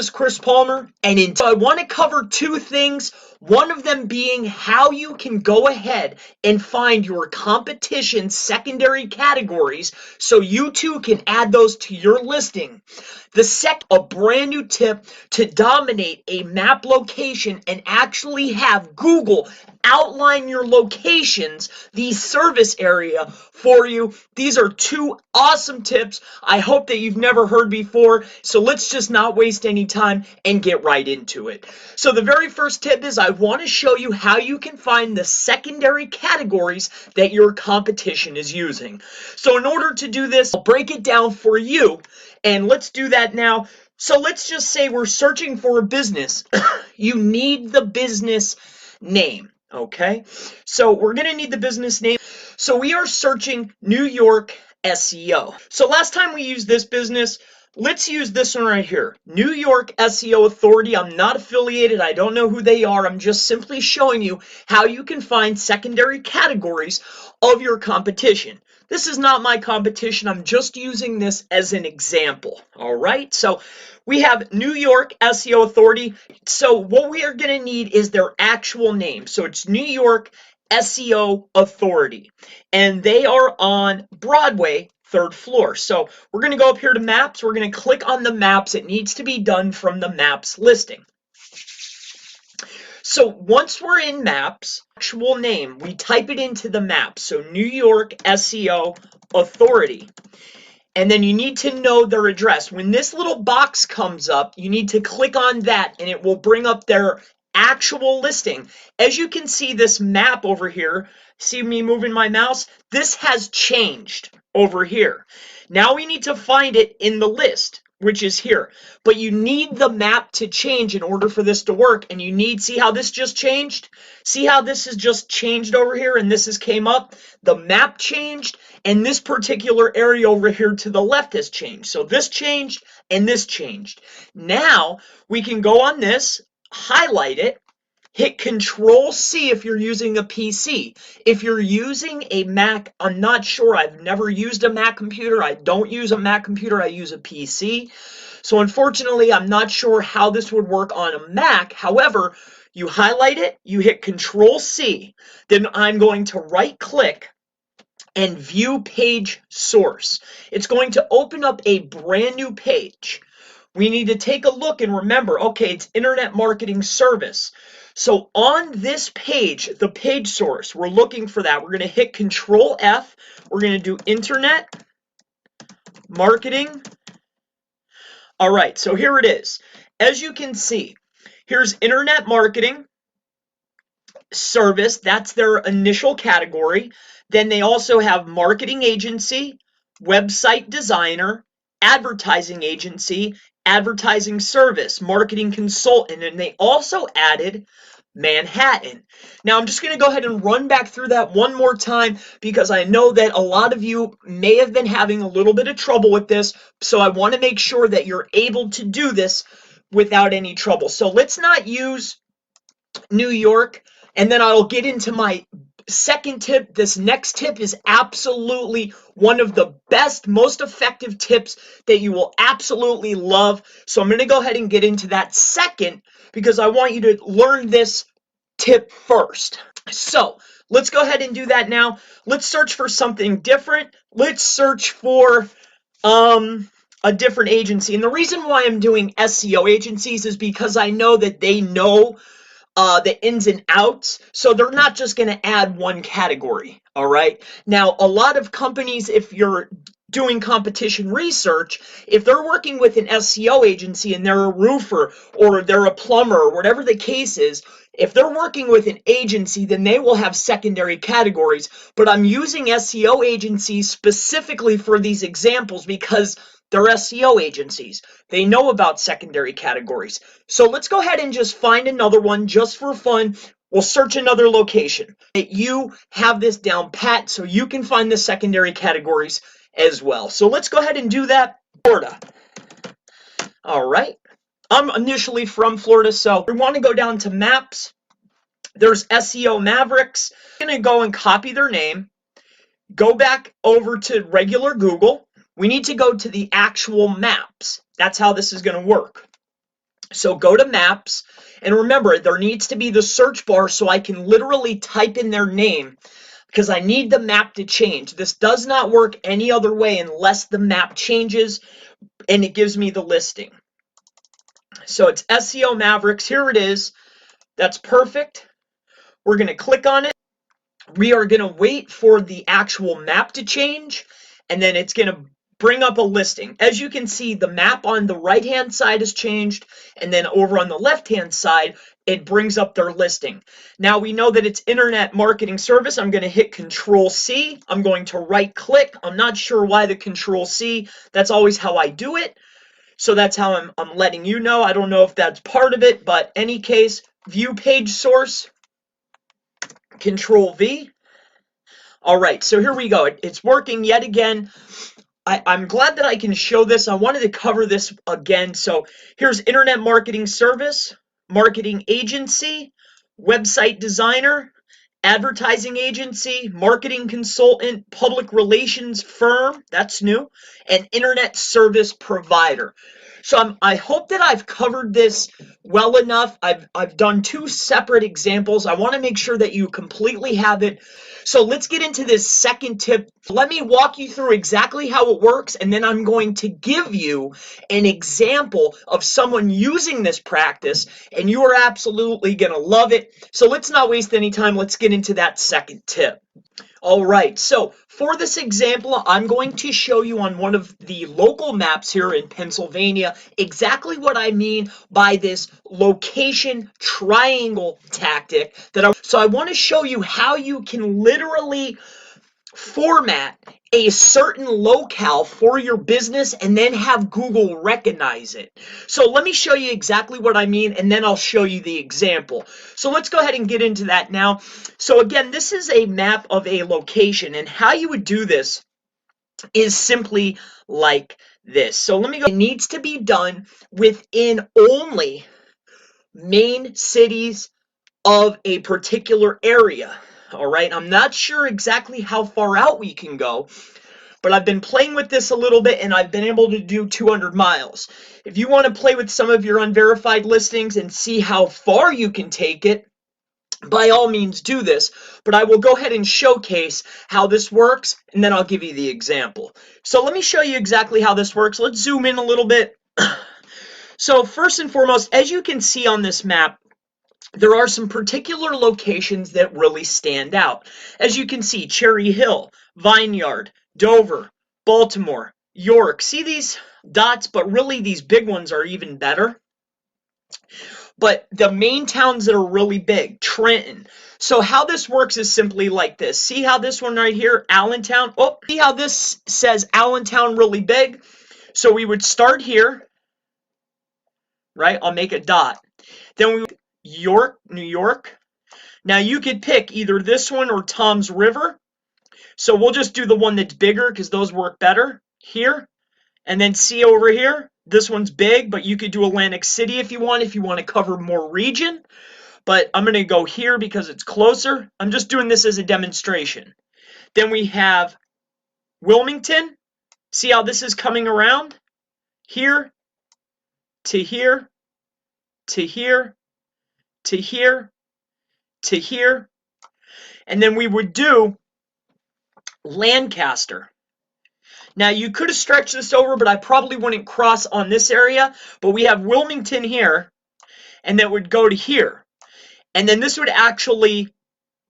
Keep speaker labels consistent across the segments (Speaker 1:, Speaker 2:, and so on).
Speaker 1: is Chris Palmer, and I want to cover two things. One of them being how you can go ahead and find your competition secondary categories so you too can add those to your listing. The second, a brand new tip to dominate a map location and actually have Google outline your locations, the service area for you. These are two awesome tips I hope that you've never heard before. So let's just not waste any time and get right into it. So the very first tip is I want to show you how you can find the secondary categories that your competition is using. So in order to do this, I'll break it down for you, and let's do that now. So let's just say we're searching for a business. You need the business name. Okay, so we're going to need the business name. So we are searching New York SEO. So last time we used this business, let's use this one right here. New York SEO Authority. I'm not affiliated. I don't know who they are. I'm just simply showing you how you can find secondary categories of your competition. This is not my competition. I'm just using this as an example. All right. So we have New York SEO Authority. So what we are going to need is their actual name. So it's New York SEO Authority. And they are on Broadway, 3rd floor. So we're going to go up here to Maps. We're going to click on the Maps. It needs to be done from the Maps listing. So once we're in Maps, actual name, we type it into the Maps. So New York SEO Authority. And then you need to know their address. When this little box comes up, you need to click on that and it will bring up their actual listing. As you can see, this map over here, see me moving my mouse? This has changed over here. Now we need to find it in the list, which is here. But you need the map to change in order for this to work. And you need, see how this just changed? See how this has just changed over here and this has came up? The map changed and this particular area over here to the left has changed. So this changed and this changed. Now we can go on this, highlight it, hit Control C if you're using a PC. If you're using a Mac, I'm not sure. I've never used a Mac computer. I don't use a Mac computer. I use a PC. So unfortunately, I'm not sure how this would work on a Mac. However, you highlight it, you hit Control C, then I'm going to right click and view page source. It's going to open up a brand new page. We need to take a look and remember, okay, it's internet marketing service. So on this page, the page source, we're looking for that. We're going to hit Control F. We're going to do internet marketing. All right, so here it is. As you can see, here's internet marketing service. That's their initial category. Then they also have marketing agency, website designer, advertising agency, advertising service, marketing consultant, and they also added Manhattan. Now I'm just going to go ahead and run back through that one more time because I know that a lot of you may have been having a little bit of trouble with this, so I want to make sure that you're able to do this without any trouble. So let's not use New York, and then I'll get into my second tip. This next tip is absolutely one of the best, most effective tips that you will absolutely love. So I'm going to go ahead and get into that second because I want you to learn this tip first. So let's go ahead and do that now. Let's search for something different. Let's search for a different agency. And the reason why I'm doing SEO agencies is because I know that they know the ins and outs, so they're not just going to add one category. All right. Now, a lot of companies, if you're doing competition research, if they're working with an SEO agency and they're a roofer or they're a plumber or whatever the case is, if they're working with an agency, then they will have secondary categories. But I'm using SEO agencies specifically for these examples because they're SEO agencies. They know about secondary categories. So let's go ahead and just find another one just for fun. We'll search another location. You have this down pat so you can find the secondary categories as well. So let's go ahead and do that. Florida. All right. I'm initially from Florida, so we want to go down to Maps. There's SEO Mavericks. I'm going to go and copy their name. Go back over to regular Google. We need to go to the actual maps. That's how this is going to work. So go to Maps, and remember, there needs to be the search bar so I can literally type in their name because I need the map to change. This does not work any other way unless the map changes and it gives me the listing. So it's SEO Mavericks. Here it is. That's perfect. We're going to click on it. We are going to wait for the actual map to change, and then it's going to bring up a listing. As you can see, the map on the right-hand side has changed, and then over on the left-hand side, it brings up their listing. Now we know that it's Internet Marketing Service. I'm going to hit Control-C. I'm going to right-click. I'm not sure why the Control-C. That's always how I do it. So that's how I'm letting you know. I don't know if that's part of it, but any case, view page source, Control-V. All right, so here we go. It's working yet again. I'm glad that I can show this. I wanted to cover this again. So here's Internet Marketing Service, Marketing Agency, Website Designer, Advertising Agency, Marketing Consultant, Public Relations Firm, that's new, and Internet Service Provider. So I hope that I've covered this well enough. I've done two separate examples. I want to make sure that you completely have it. So let's get into this second tip. Let me walk you through exactly how it works, and then I'm going to give you an example of someone using this practice, and you are absolutely going to love it. So let's not waste any time. Let's get into that second tip. All right, so for this example, I'm going to show you on one of the local maps here in Pennsylvania exactly what I mean by this location triangle tactic. So I want to show you how you can literally format a certain locale for your business and then have Google recognize it. So let me show you exactly what I mean, and then I'll show you the example. So let's go ahead and get into that now. So again, this is a map of a location, and how you would do this is simply like this. So let me go. It needs to be done within only main cities of a particular area. All right, I'm not sure exactly how far out we can go, but I've been playing with this a little bit, and I've been able to do 200 miles. If you want to play with some of your unverified listings and see how far you can take it, by all means do this, but I will go ahead and showcase how this works, and then I'll give you the example. So let me show you exactly how this works. Let's zoom in a little bit. So first and foremost, as you can see on this map, there are some particular locations that really stand out. As you can see, Cherry Hill, Vineyard, Dover, Baltimore, York. See these dots, but really these big ones are even better. But the main towns that are really big, Trenton. So how this works is simply like this. See how this one right here, Allentown? Oh, see how this says Allentown really big? So we would start here, right? I'll make a dot. Then we York, New York. Now you could pick either this one or Tom's River. So we'll just do the one that's bigger because those work better here. And then see over here, this one's big, but you could do Atlantic City if you want to cover more region. But I'm going to go here because it's closer. I'm just doing this as a demonstration. Then we have Wilmington. See how this is coming around? Here to here to here to here to here. And then we would do Lancaster. Now you could have stretched this over, but I probably wouldn't cross on this area. But we have Wilmington here, and that would go to here. And then this would actually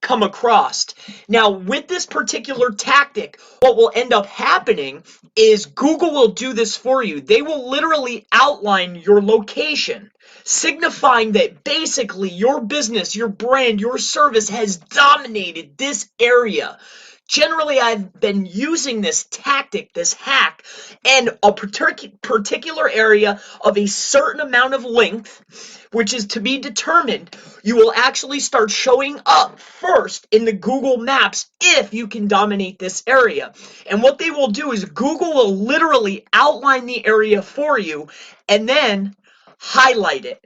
Speaker 1: come across. Now with this particular tactic, what will end up happening is Google will do this for you. They will literally outline your location, signifying that basically your business, your brand, your service has dominated this area. Generally, I've been using this tactic, this hack, and a particular area of a certain amount of length, which is to be determined. You will actually start showing up first in the Google Maps if you can dominate this area. And what they will do is Google will literally outline the area for you and then highlight it,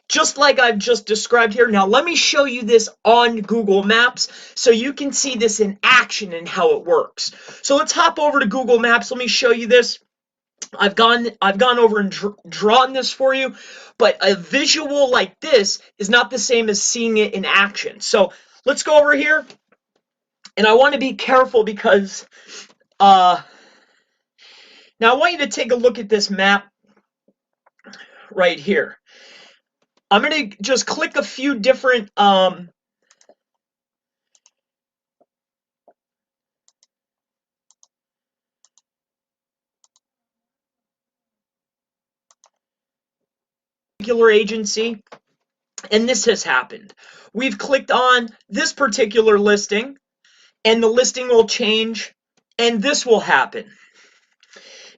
Speaker 1: just like I've just described here. Now let me show you this on Google Maps so you can see this in action and how it works. So let's hop over to Google Maps. Let me show you this. I've gone over and drawn this for you, but a visual like this is not the same as seeing it in action. So let's go over here, and I want to be careful because now I want you to take a look at this map right here. I'm going to just click a few different particular agency, and this has happened. We've clicked on this particular listing, and the listing will change, and this will happen.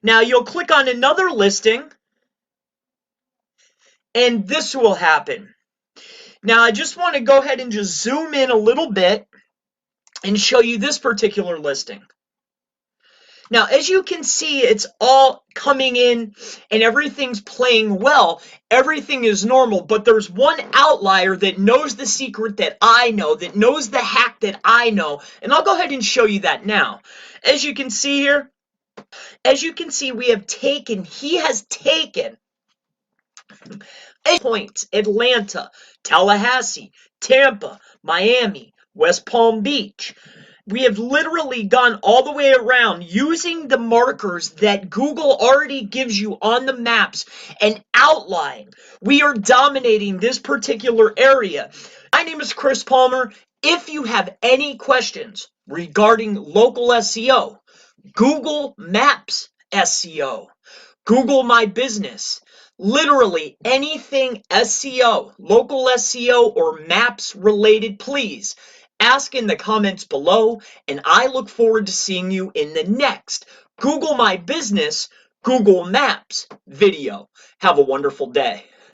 Speaker 1: Now you'll click on another listing, and this will happen. Now I just want to go ahead and just zoom in a little bit and show you this particular listing. Now, as you can see, it's all coming in and everything's playing well. Everything is normal, but there's one outlier that knows the secret that I know, that knows the hack that I know, and I'll go ahead and show you that now. As you can see here, he has taken points: Atlanta, Tallahassee, Tampa, Miami, West Palm Beach. We have literally gone all the way around using the markers that Google already gives you on the maps and outline. We are dominating this particular area. My name is Chris Palmer. If you have any questions regarding local SEO, Google Maps SEO, Google My Business, literally anything SEO, local SEO, or maps related, please ask in the comments below, and I look forward to seeing you in the next Google My Business, Google Maps video. Have a wonderful day.